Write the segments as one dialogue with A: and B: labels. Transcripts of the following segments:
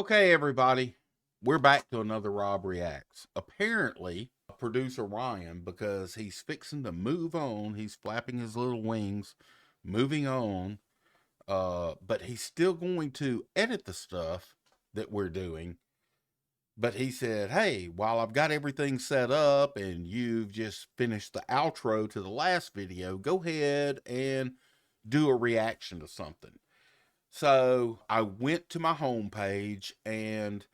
A: Okay, everybody, we're back to another Rob Reacts. Apparently, producer Ryan, because he's fixing to move on, he's flapping his little wings, moving on, but he's still going to edit the stuff that we're doing. But he said, hey, while I've got everything set up and you've just finished the outro to the last video, go ahead and do a reaction to something. So I went to my homepage and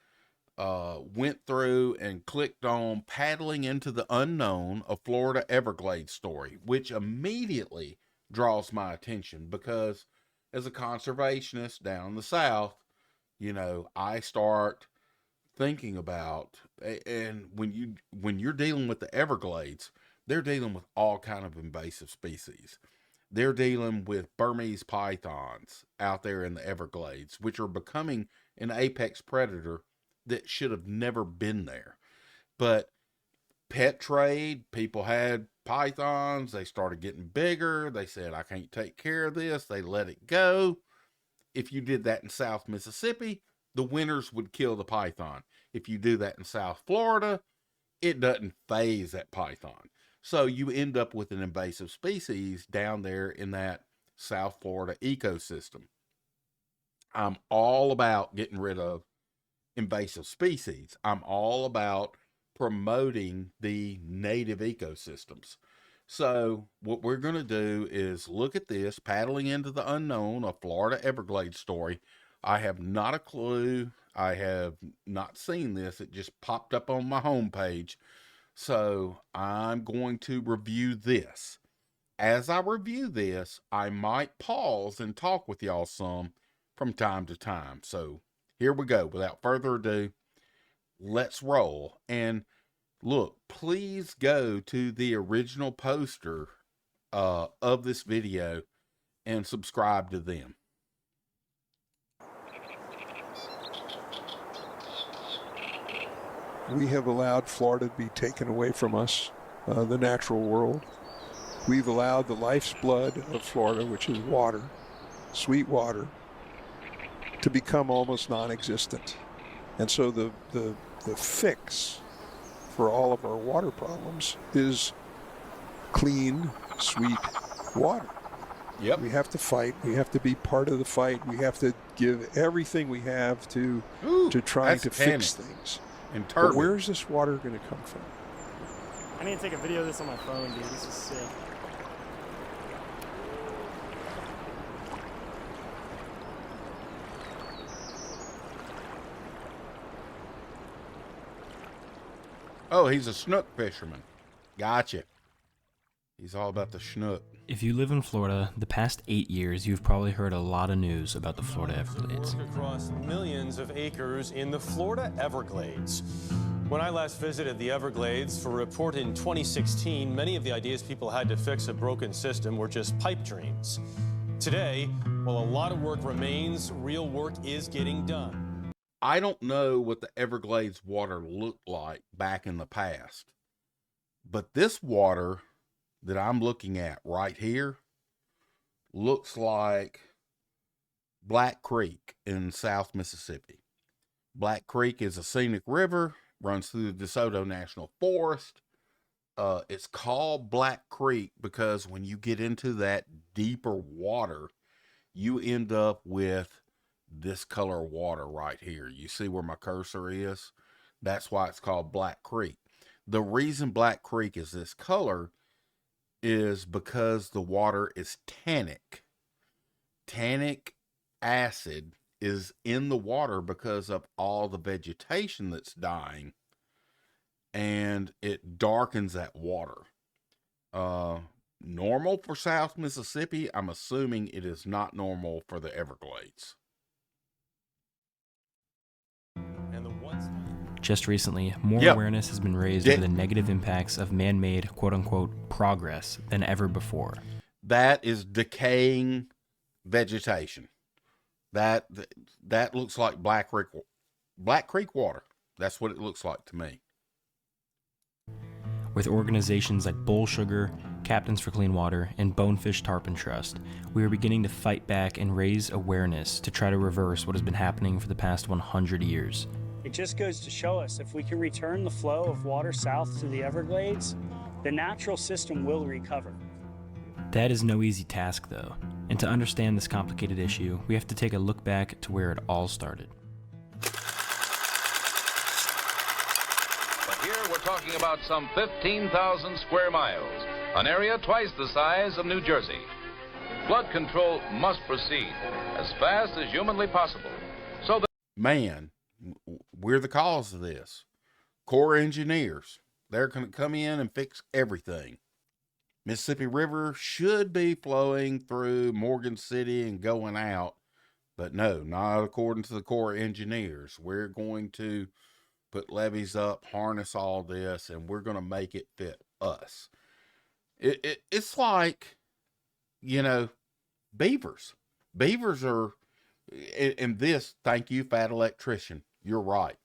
A: went through and clicked on Paddling into the Unknown, a Florida Everglades story, which immediately draws my attention because as a conservationist down in the South, you know, I start thinking about, and when you're dealing with the Everglades, they're dealing with all kind of invasive species. They're dealing with Burmese pythons out there in the Everglades, which are becoming an apex predator that should have never been there. But pet trade, people had pythons, they started getting bigger, they said, I can't take care of this, they let it go. If you did that in South Mississippi, the winters would kill the python. If you do that in South Florida, it doesn't phase that python. So you end up with an invasive species down there in that South Florida ecosystem. I'm all about getting rid of invasive species. I'm all about promoting the native ecosystems. So what we're going to do is look at this, Paddling into the Unknown, a Florida Everglades story. I have not a clue. I have not seen this. It just popped up on my homepage. So I'm going to review this. As I review this, I might pause and talk with y'all some from time to time. So here we go. Without further ado, let's roll. And look, please go to the original poster of this video and subscribe to them.
B: We have allowed Florida to be taken away from us, the natural world. We've allowed the life's blood of Florida, which is water, sweet water, to become almost non-existent. And so the fix for all of our water problems is clean, sweet water.
A: Yep.
B: We have to fight. We have to be part of the fight. We have to give everything we have to try to fix things.
A: And
B: but where's this water going to come from?
C: I need to take a video of this on my phone, dude. This is sick.
A: Oh, he's a snook fisherman. Gotcha. He's all about the snook.
D: If you live in Florida, the past 8 years, you've probably heard a lot of news about the Florida Everglades.
E: Work across millions of acres in the Florida Everglades. When I last visited the Everglades for a report in 2016, many of the ideas people had to fix a broken system were just pipe dreams. Today, while a lot of work remains, real work is getting done.
A: I don't know what the Everglades water looked like back in the past, but this water that I'm looking at right here looks like Black Creek in South Mississippi. Black Creek is a scenic river, runs through the DeSoto National Forest. It's called Black Creek because when you get into that deeper water, you end up with this color water right here. You see where my cursor is? That's why it's called Black Creek. The reason Black Creek is this color is because the water is tannic. Tannic acid is in the water because of all the vegetation that's dying, and it darkens that water. Normal for South Mississippi. I'm assuming it is not normal for the Everglades.
D: Just recently, more awareness has been raised over the negative impacts of man-made, quote-unquote, progress than ever before.
A: That is decaying vegetation. That looks like Black Creek water. That's what it looks like to me.
D: With organizations like Bull Sugar, Captains for Clean Water, and Bonefish Tarpon Trust, we are beginning to fight back and raise awareness to try to reverse what has been happening for the past 100 years.
F: It just goes to show us if we can return the flow of water south to the Everglades, the natural system will recover.
D: That is no easy task, though, and to understand this complicated issue, we have to take a look back to where it all started.
G: But here we're talking about some 15,000 square miles, an area twice the size of New Jersey. Flood control must proceed as fast as humanly possible. So that
A: Man, we're the cause of this. Corps engineers, they're going to come in and fix everything. Mississippi River should be flowing through Morgan City and going out, but no, not according to the Corps engineers. We're going to put levees up, harness all this, and we're going to make it fit us. It's like, beavers. Beavers are, and this, thank you, fat electrician, you're right.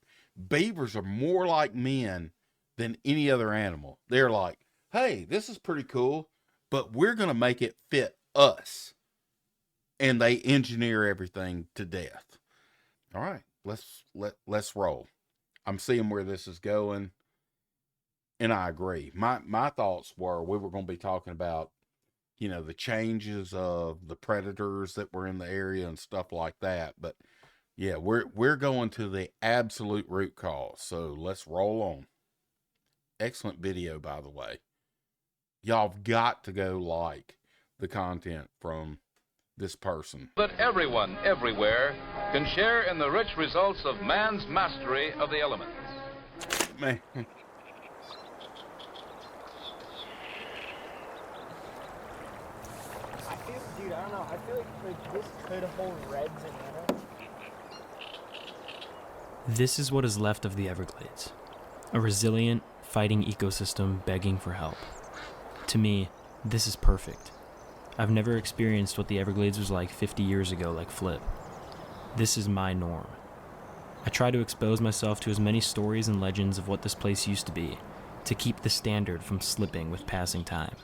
A: Beavers are more like men than any other animal. They're like, hey, this is pretty cool, but we're going to make it fit us. And they engineer everything to death. All right, let's roll. I'm seeing where this is going, and I agree. My thoughts were we were going to be talking about, the changes of the predators that were in the area and stuff like that. But yeah, we're going to the absolute root cause. So let's roll on. Excellent video, by the way. Y'all have got to go like the content from this person.
G: that everyone, everywhere, can share in the rich results of man's mastery of the elements.
A: Man.
C: Dude, I don't know. I feel like this could hold reds in Anna.
D: This is what is left of the Everglades. A resilient, fighting ecosystem begging for help. To me, this is perfect. I've never experienced what the Everglades was like 50 years ago like Flip. This is my norm. I try to expose myself to as many stories and legends of what this place used to be, to keep the standard from slipping with passing time.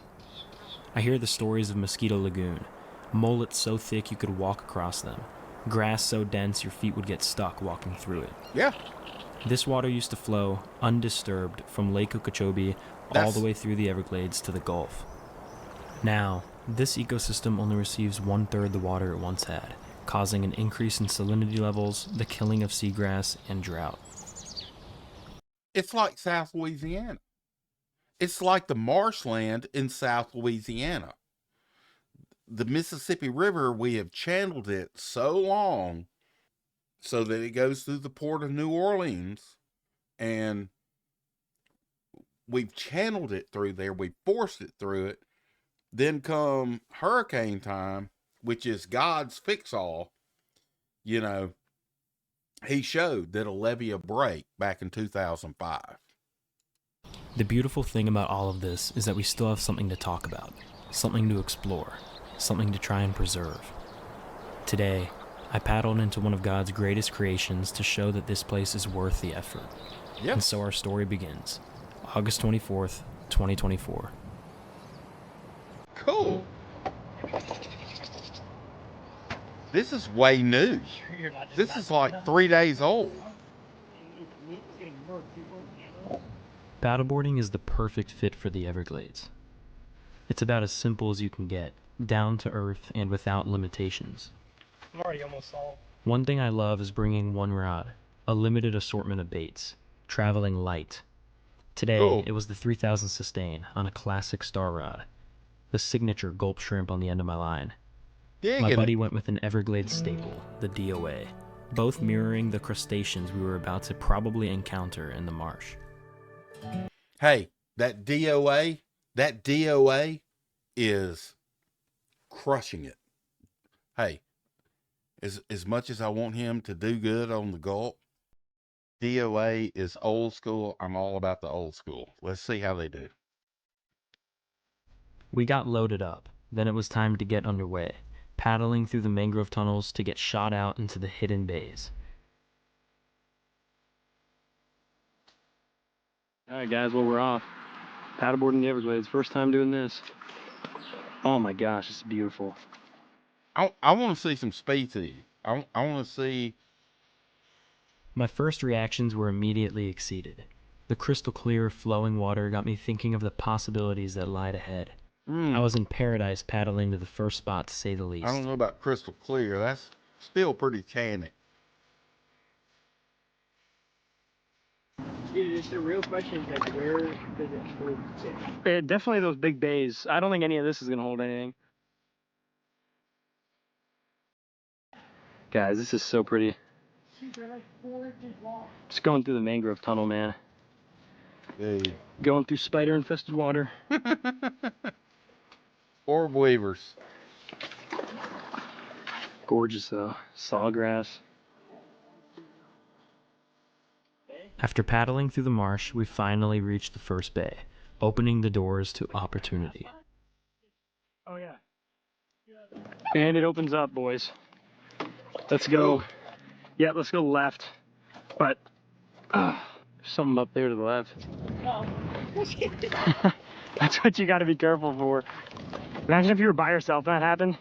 D: I hear the stories of Mosquito Lagoon, mullets so thick you could walk across them, grass so dense your feet would get stuck walking through it.
A: Yeah.
D: This water used to flow undisturbed from Lake Okeechobee all the way through the Everglades to the Gulf. Now, this ecosystem only receives 1/3 the water it once had, causing an increase in salinity levels, the killing of seagrass, and drought.
A: It's like South Louisiana. It's like the marshland in South Louisiana. The Mississippi River, we have channeled it so long so that it goes through the port of New Orleans, and we've channeled it through there. We forced it through it. Then come hurricane time, which is God's fix-all, he showed that a levee will break back in 2005.
D: The beautiful thing about all of this is that we still have something to talk about, something to explore, something to try and preserve. Today, I paddled into one of God's greatest creations to show that this place is worth the effort.
A: Yep.
D: And so our story begins, August 24th, 2024.
A: Cool. This is way new. This is like 3 days old.
D: Paddleboarding is the perfect fit for the Everglades. It's about as simple as you can get, down to earth and without limitations.
C: I'm already almost sold.
D: One thing I love is bringing one rod, a limited assortment of baits, traveling light. Today, It was the 3000 sustain on a classic star rod, the signature gulp shrimp on the end of my line. My buddy went with an Everglades staple, the DOA, both mirroring the crustaceans we were about to probably encounter in the marsh.
A: Hey, that DOA is crushing it. Hey, as much as I want him to do good on the gulp, DOA is old school. I'm all about the old school. Let's see how they do.
D: We got loaded up. Then it was time to get underway, paddling through the mangrove tunnels to get shot out into the hidden bays. All right, guys, well, we're off. Paddleboard in the Everglades. First time doing this. Oh my gosh, it's beautiful.
A: I want to see some species. I want to see.
D: My first reactions were immediately exceeded. The crystal clear, flowing water got me thinking of the possibilities that lied ahead. I was in paradise paddling to the first spot, to say the least.
A: I don't know about crystal clear. That's still pretty tannic.
C: Dude, the real question is like, where does it hold fish?
D: Definitely those big bays. I don't think any of this is going to hold anything. Guys, this is so pretty.
C: Dude, they're like 4 inches long.
D: Just going through the mangrove tunnel, man.
A: Dude.
D: Going through spider-infested water.
A: Orb weavers.
D: Gorgeous, though. Sawgrass. After paddling through the marsh, we finally reached the first bay, opening the doors to opportunity.
C: Oh, yeah.
D: And it opens up, boys. Let's go. Yeah, let's go left. But, there's something up there to the left.
C: Oh.
D: That's what you gotta be careful for. Imagine if you were by yourself and that happened.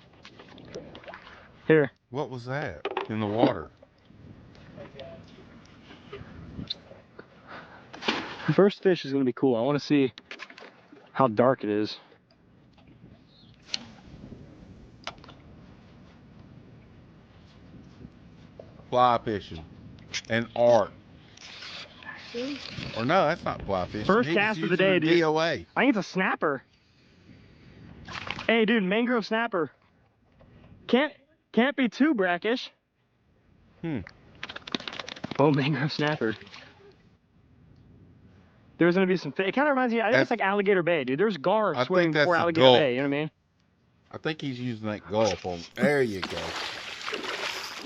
D: Here.
A: What was that in the water?
D: The first fish is gonna be cool. I wanna see how dark it is.
A: Fly fishing. And art. Or no, that's not fly fishing.
D: First
A: He was
D: cast of the
A: using
D: day,
A: a
D: dude.
A: DOA.
D: I think it's a snapper. Hey, dude, mangrove snapper. Can't be too brackish. Oh, mangrove snapper. There's gonna be some fish. It kind of reminds me. I think it's like Alligator Bay, dude. There's gar
A: I
D: swimming
A: think that's
D: before
A: a
D: Alligator
A: gulp.
D: Bay. You know what I mean?
A: I think he's using that gulp on. There you go.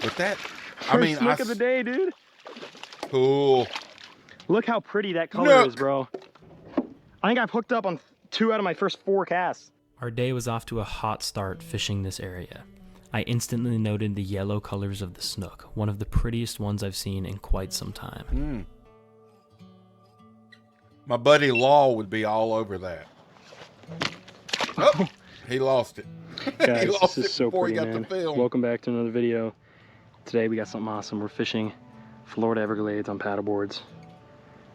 A: But that, I
D: First
A: mean,
D: snook of the day, dude.
A: Cool.
D: Look how pretty that color
A: Look.
D: is, bro. I think I've hooked up on 2 out of my first 4 casts. Our day was off to a hot start fishing this area. I instantly noted the yellow colors of the snook, one of the prettiest ones I've seen in quite some time.
A: My buddy Law would be all over that. Oh, he lost it.
D: Guys,
A: he lost
D: this
A: it
D: is so
A: before
D: pretty,
A: he got
D: man.
A: the film.
D: Welcome back to another video. Today we got something awesome. We're fishing Florida Everglades on paddleboards.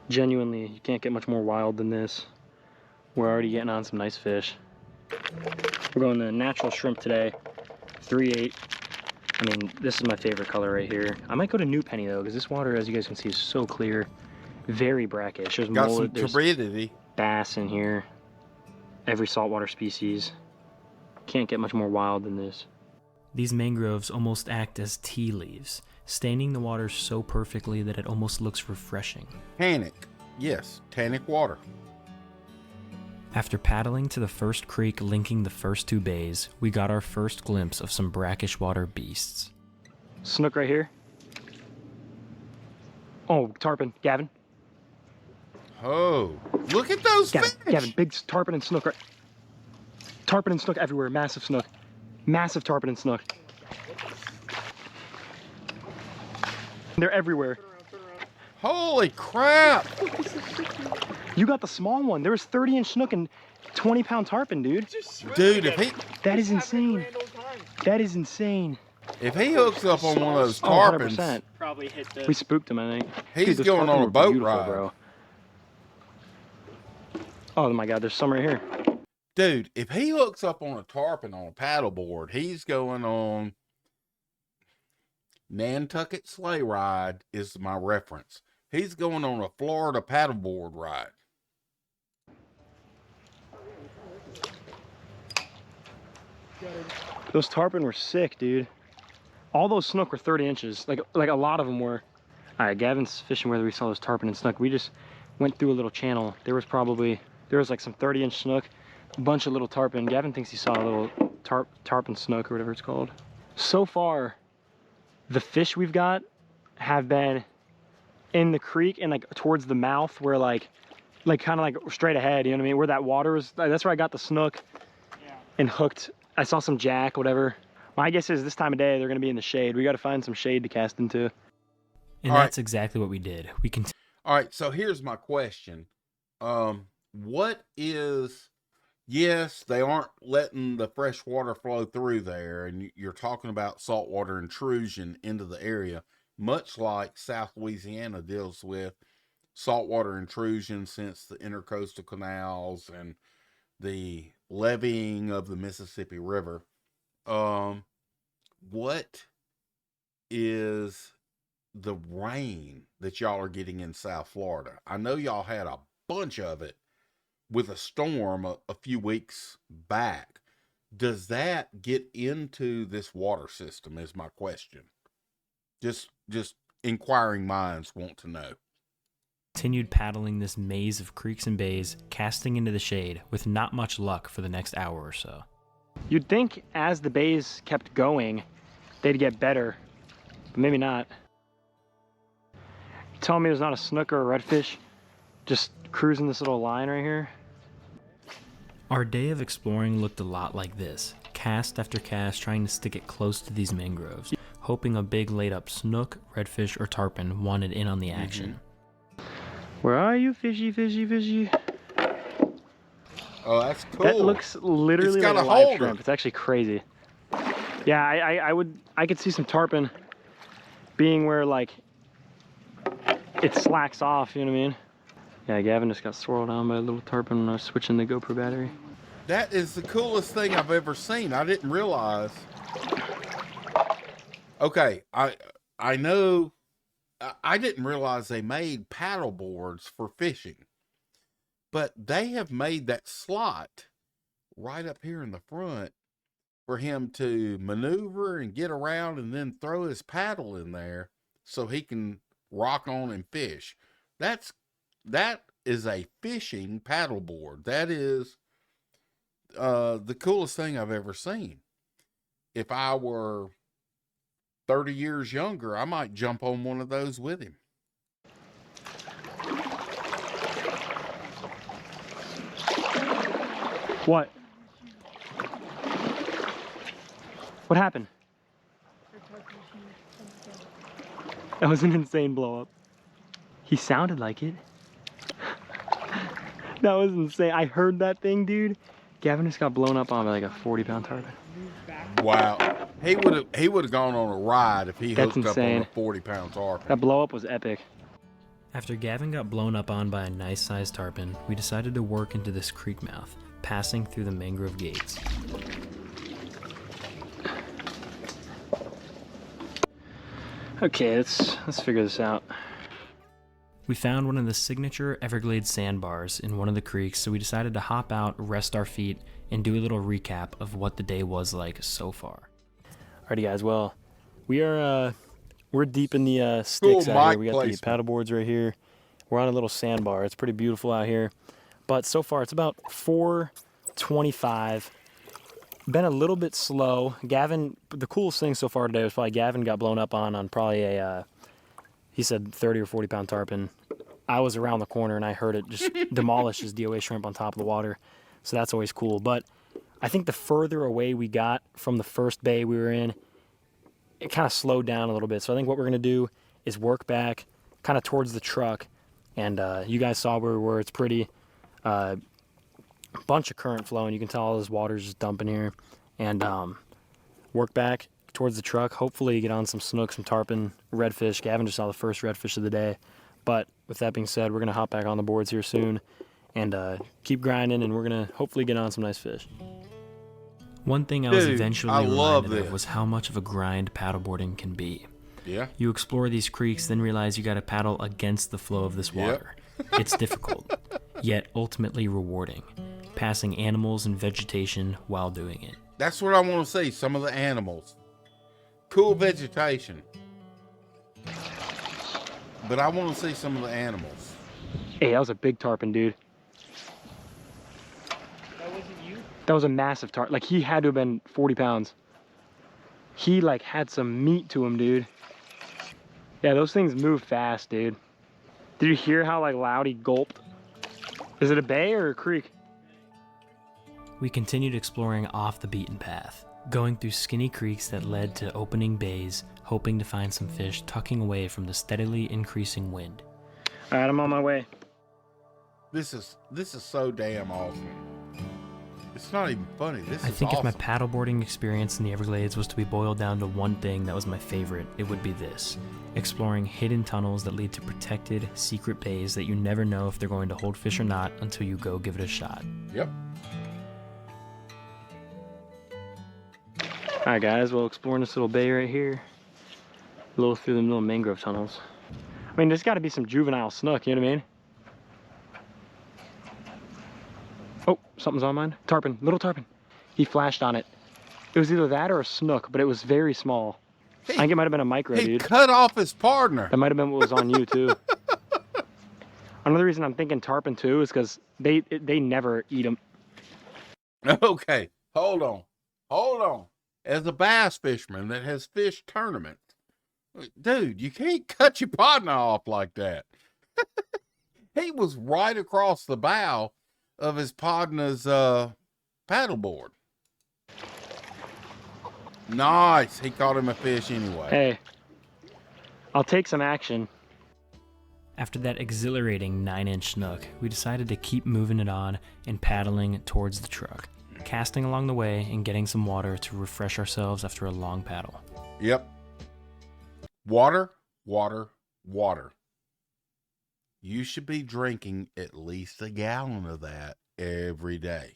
D: Genuinely, you can't get much more wild than this. We're already getting on some nice fish. We're going the natural shrimp today, 3/8. I mean, this is my favorite color right here. I might go to New Penny though, because this water, as you guys can see, is so clear, very brackish. There's
A: Got
D: mullet,
A: some
D: there's
A: turbidity.
D: bass in here, every saltwater species. Can't get much more wild than this. These mangroves almost act as tea leaves, staining the water so perfectly that it almost looks refreshing.
A: Tannic. Yes, tannic water.
D: After paddling to the first creek linking the first 2 bays, we got our first glimpse of some brackish water beasts. Snook right here. Oh, tarpon. Gavin.
A: Oh, look at those fish.
D: Gavin, big tarpon and snook. Tarpon and snook everywhere. Massive snook. Massive tarpon and snook. They're everywhere.
A: Holy crap.
D: You got the small one. There was 30-inch snook and 20-pound tarpon, dude.
A: Dude, if he
D: That is insane. That is insane.
A: if he hooks up on one of those
D: Oh,
A: tarpons,
D: 100%.
C: Probably hit the.
D: We spooked him, I think.
A: He's
D: Dude, those
A: going
D: tarpon
A: on a
D: were
A: boat
D: beautiful,
A: ride.
D: bro. Oh my God, there's some right here.
A: dude, if he hooks up on a tarpon on a paddleboard, he's going on Nantucket sleigh ride is my reference. He's going on a Florida paddleboard ride.
D: Those tarpon were sick, dude. All those snook were 30 inches. Like a lot of them were. All right, Gavin's fishing where we saw those tarpon and snook. We just went through a little channel. There was like some 30-inch snook, a bunch of little tarpon. Gavin thinks he saw a little tarpon snook or whatever it's called. So far, the fish we've got have been in the creek and like towards the mouth where like kind of like straight ahead, you know what I mean? Where that water is, that's where I got the snook and hooked. I saw some jack, whatever. My guess is this time of day, they're gonna be in the shade. We gotta find some shade to cast into. And
A: All
D: that's exactly what we did. We continued.
A: All right, so here's my question. what is, yes, they aren't letting the fresh water flow through there, and you're talking about saltwater intrusion into the area, much like South Louisiana deals with saltwater intrusion since the intercoastal canals and the leveeing of the Mississippi River. What is the rain that y'all are getting in South Florida? I know y'all had a bunch of it with a storm a few weeks back. Does that get into this water system is my question. Just inquiring minds want to know.
D: Continued paddling this maze of creeks and bays, casting into the shade with not much luck for the next hour or so.
C: You'd think as the bays kept going, they'd get better, but maybe not. You telling me there's not a snook or a redfish just cruising this little line right here?
D: Our day of exploring looked a lot like this, cast after cast trying to stick it close to these mangroves, hoping a big laid up snook, redfish, or tarpon wanted in on the action.
C: Where are you, fishy, fishy, fishy?
A: Oh, that's cool.
C: That looks literally
A: It's got
C: like a
A: a
C: live
A: holder.
C: shrimp. It's actually crazy. Yeah, I could see some tarpon being where like it slacks off, you know what I mean? Yeah, Gavin just got swirled on by a little tarpon when I was switching the GoPro battery.
A: That is the coolest thing I've ever seen. I didn't realize. Okay, I know. I didn't realize they made paddle boards for fishing, but they have made that slot right up here in the front for him to maneuver and get around and then throw his paddle in there so he can rock on and fish. That is a fishing paddle board. That is the coolest thing I've ever seen. If I were 30 years younger, I might jump on one of those with him.
C: What? What happened? That was an insane blow up. He sounded like it. That was insane. I heard that thing, dude. Gavin just got blown up on by like a 40-pound tarpon.
A: Wow. He would have gone on a ride if he
C: That's
A: hooked
C: insane.
A: up on a 40-pound tarpon.
C: That blow up was epic.
D: After Gavin got blown up on by a nice-sized tarpon, we decided to work into this creek mouth, passing through the mangrove gates.
C: Okay, let's figure this out.
D: We found one of the signature Everglades sandbars in one of the creeks, so we decided to hop out, rest our feet, and do a little recap of what the day was like so far. Alrighty guys, well, we're deep in the sticks out here. We got the paddle boards right here. We're on a little sandbar. It's pretty beautiful out here. But so far it's about 4:25. Been a little bit slow. Gavin, the coolest thing so far today was probably Gavin got blown up on probably a, he said 30 or 40 pound tarpon. I was around the corner and I heard it just demolish his DOA shrimp on top of the water. So that's always cool. But I think the further away we got from the first bay we were in, it kind of slowed down a little bit. So I think what we're going to do is work back kind of towards the truck. And you guys saw where we were. It's pretty, bunch of current flowing. You can tell all this water's just dumping here. And work back towards the truck. Hopefully get on some snook, some tarpon, redfish. Gavin just saw the first redfish of the day. But with that being said, we're going to hop back on the boards here soon and keep grinding, and we're going to hopefully get on some nice fish. One thing I was eventually reminded of was how much of a grind paddleboarding can be.
A: Yeah.
D: You explore these creeks, then realize you got to paddle against the flow of this water. It's difficult, yet ultimately rewarding, passing animals and vegetation while doing it.
A: That's what I want to see, some of the animals. Cool vegetation. But I want to see some of the animals.
C: Hey, that was a big tarpon, dude.
F: That wasn't you?
C: That was a massive tarpon. Like, he had to have been 40 pounds. He, like, had some meat to him, dude. Yeah, those things move fast, dude. Did you hear how, like, loud he gulped? Is it a bay or a creek?
D: We continued exploring off the beaten path, going through skinny creeks that led to opening bays, hoping to find some fish tucking away from the steadily increasing wind.
C: All right, I'm on my way.
A: This is so damn awesome. It's not even funny. This
D: I
A: is
D: think
A: awesome.
D: if my paddleboarding experience in the Everglades was to be boiled down to one thing that was my favorite, it would be this. Exploring hidden tunnels that lead to protected, secret bays that you never know if they're going to hold fish or not until you go give it a shot.
A: Yep.
C: Alright guys, well, exploring this little bay right here. A little through the little mangrove tunnels. I mean, there's got to be some juvenile snook, you know what I mean? Oh, something's on mine. Tarpon, little tarpon. He flashed on it. It was either that or a snook, but it was very small. I think it might have been a micro,
A: He
C: dude.
A: cut off his partner.
C: That might have been what was on you, too. Another reason I'm thinking tarpon, too, is because they never eat them.
A: Okay, hold on. As a bass fisherman that has fished tournaments, dude, you can't cut your partner off like that. He was right across the bow of his partner's paddleboard. Nice. He caught him a fish anyway.
C: Hey, I'll take some action.
D: After that exhilarating 9-inch snook, we decided to keep moving it on and paddling towards the truck, casting along the way and getting some water to refresh ourselves after a long paddle.
A: Yep. Water, water, water. You should be drinking at least a gallon of that every day.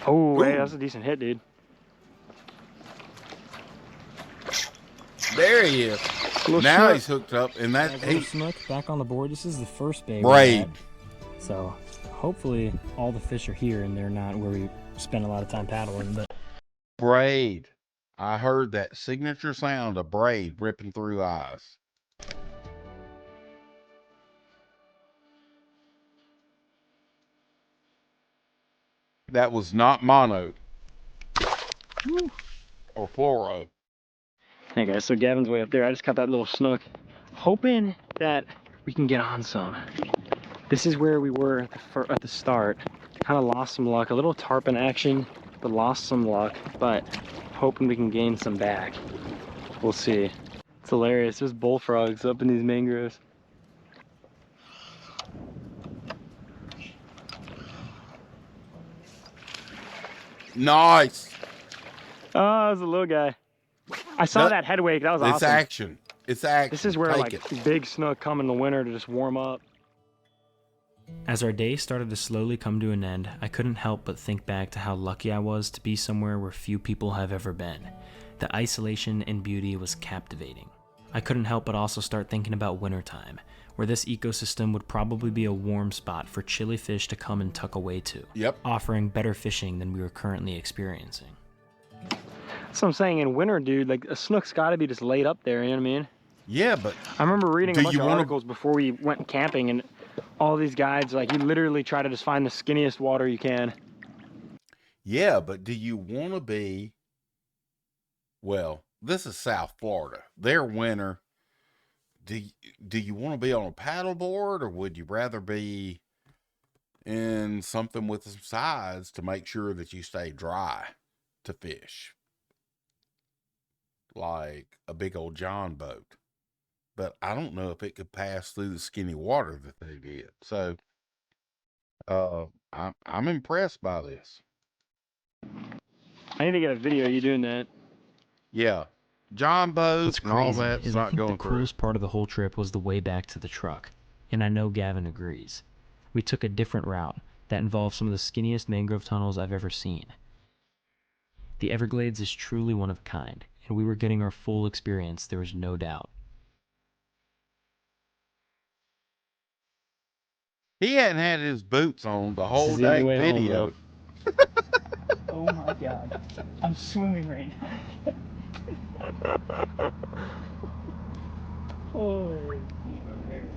C: Oh, hey, that's a decent hit, dude.
A: There he is. Now he's hooked up, and that
D: Little snook back on the board. This is the first bay.
A: braid.
D: So hopefully all the fish are here and they're not where we spend a lot of time paddling. But
A: Braid. I heard that signature sound of braid ripping through eyes. That was not mono or fluoro.
C: Hey guys, so Gavin's way up there. I just caught that little snook, hoping that we can get on some. This is where we were at the start. Kind of lost some luck. A little tarpon action, but lost some luck. But hoping we can gain some back. We'll see. It's hilarious. There's bullfrogs up in these mangroves.
A: Nice.
C: Oh, that was a little guy. I saw that head wake. That was
A: It's
C: awesome.
A: action. It's action.
C: This is where
A: Take
C: like
A: it.
C: big snook come in the winter to just warm up.
D: as our day started to slowly come to an end, I couldn't help but think back to how lucky I was to be somewhere where few people have ever been. The isolation and beauty was captivating. I couldn't help but also start thinking about wintertime, where this ecosystem would probably be a warm spot for chilly fish to come and tuck away to, offering better fishing than we were currently experiencing.
C: That's what I'm saying. In winter, dude, like a snook's got to be just laid up there, you know what I mean?
A: Yeah, but
C: I remember reading a bunch of
A: wanna-
C: articles before we went camping, and all these guides, like, you literally try to just find the skinniest water you can.
A: Yeah, but do you want to be, well, this is South Florida. Their winter, do you want to be on a paddleboard, or would you rather be in something with some sides to make sure that you stay dry to fish? Like a big old John boat. But I don't know if it could pass through the skinny water that they did. So, I'm impressed by this.
C: I need to get a video of you doing that.
A: Yeah, John boats
D: What's
A: and all
D: crazy
A: that's
D: is I
A: not
D: think
A: going
D: the
A: through.
D: coolest part of the whole trip was the way back to the truck, and I know Gavin agrees. We took a different route that involved some of the skinniest mangrove tunnels I've ever seen. The Everglades is truly one of a kind, and we were getting our full experience, there was no doubt.
A: He hadn't had his boots on the whole
C: is the only
A: dang
C: way home,
A: video.
C: Oh my god. I'm swimming right now. Oh.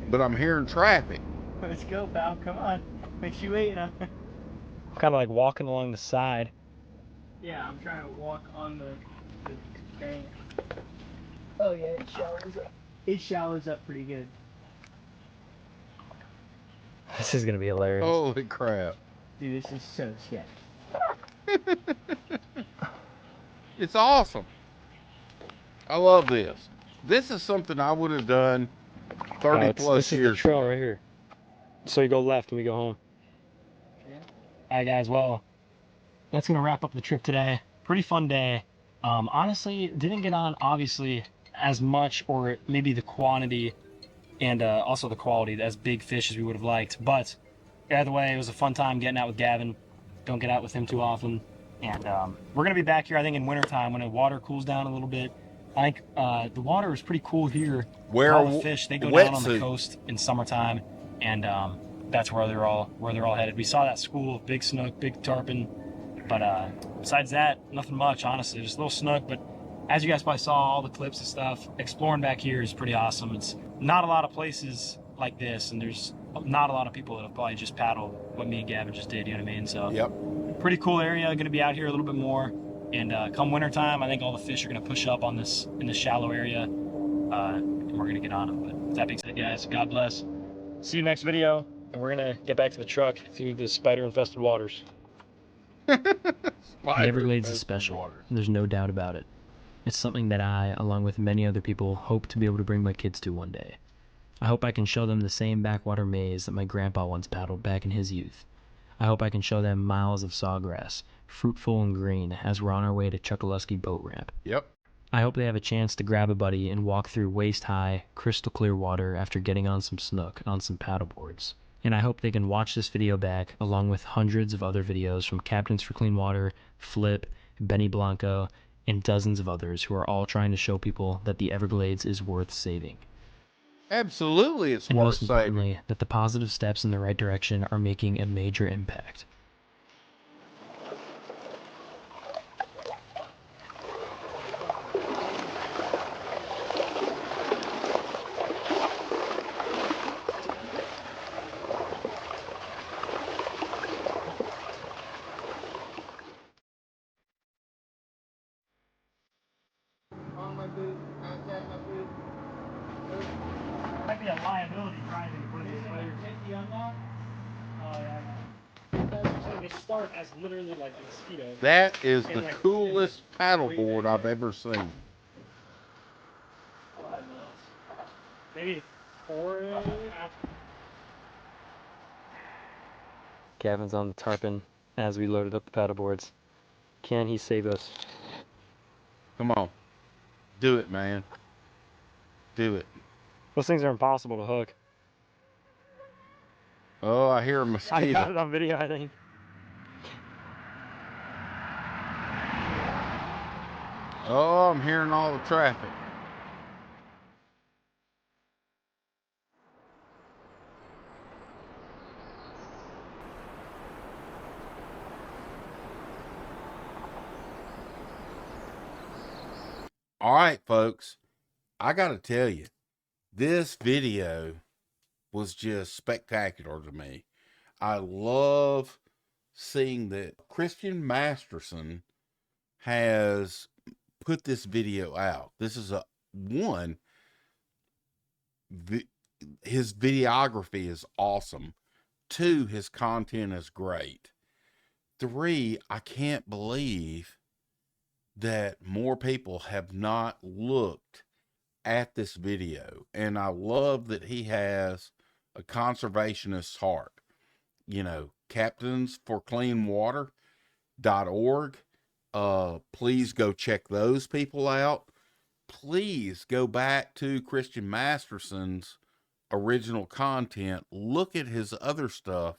A: But I'm hearing traffic.
C: Let's go, pal. Come on. Makes you wait, huh? I'm kind of like walking along the side. Yeah, I'm trying to walk on the bank. Oh yeah, it shallows up. It shallows up pretty good. This is gonna be hilarious.
A: Holy crap.
C: Dude, this is so shit.
A: It's awesome. I love this. This is something I would have done 30 plus
C: This is the
A: years
C: trail
A: ago.
C: right here. So you go left and we go home. All right, guys. Well, that's gonna wrap up the trip today. Pretty fun day. Honestly, didn't get on obviously as much, or maybe the quantity and also the quality as big fish as we would have liked. But either way, it was a fun time getting out with Gavin. Don't get out with him too often. And we're gonna be back here, I think, in wintertime when the water cools down a little bit. I think the water is pretty cool here.
A: Wear
C: All
A: a
C: the fish, they go
A: wetsuit.
C: down on the coast in summertime, and that's where they're all headed. We saw that school of big snook, big tarpon, but besides that, nothing much, honestly. Just a little snook. But as you guys probably saw, all the clips and stuff, exploring back here is pretty awesome. It's not a lot of places like this, and there's not a lot of people that have probably just paddled what me and Gavin just did. You know what I mean? So
A: Yep.
C: pretty cool area. Going to be out here a little bit more. And come wintertime, I think all the fish are going to push up on this in this shallow area, and we're going to get on them. But with that being said, guys, God bless. See you next video, and we're going to get back to the truck through the spider-infested waters.
D: The Everglades is special. There's no doubt about it. It's something that I, along with many other people, hope to be able to bring my kids to one day. I hope I can show them the same backwater maze that my grandpa once paddled back in his youth. I hope I can show them miles of sawgrass, fruitful and green, as we're on our way to Chuckaluski Boat Ramp.
A: Yep.
D: I hope they have a chance to grab a buddy and walk through waist-high, crystal-clear water after getting on some snook on some paddleboards. And I hope they can watch this video back along with hundreds of other videos from Captains for Clean Water, Flip, Benny Blanco, and dozens of others who are all trying to show people that the Everglades is worth saving.
A: Absolutely, it's
D: And
A: worth
D: most
A: saving.
D: importantly, that the positive steps in the right direction are making a major impact.
C: Might be a liability driving for these players. Oh yeah, I know. They start as literally like mosquitoes.
A: That is
C: And
A: the
C: like,
A: coolest paddleboard I've ever seen.
C: maybe 4. Gavin's on the tarpon as we loaded up the paddleboards. Can he save us?
A: Come on. Do it, man. Do it.
C: Those things are impossible to hook.
A: Oh, I hear a
C: I got
A: mosquito.
C: it on video, I think.
A: Oh, I'm hearing all the traffic. All right, folks. I got to tell you, this video was just spectacular to me. I love seeing that Christian Masterson has put this video out. This is his videography is awesome. 2, his content is great. 3, I can't believe that more people have not looked at this video. And I love that he has a conservationist heart. You know, captainsforcleanwater.org. Please go check those people out. Please go back to Christian Masterson's original content. Look at his other stuff.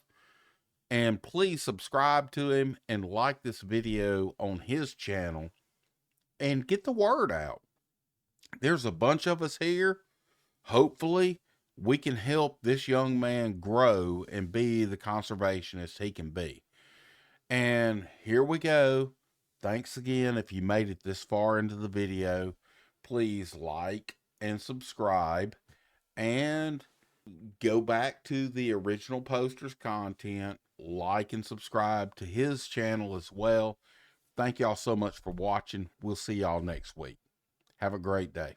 A: And please subscribe to him and like this video on his channel and get the word out. There's a bunch of us here. Hopefully, we can help this young man grow and be the conservationist he can be. And here we go. Thanks again. If you made it this far into the video, please like and subscribe and go back to the original poster's content. Like and subscribe to his channel as well. Thank y'all so much for watching. We'll see y'all next week. Have a great day.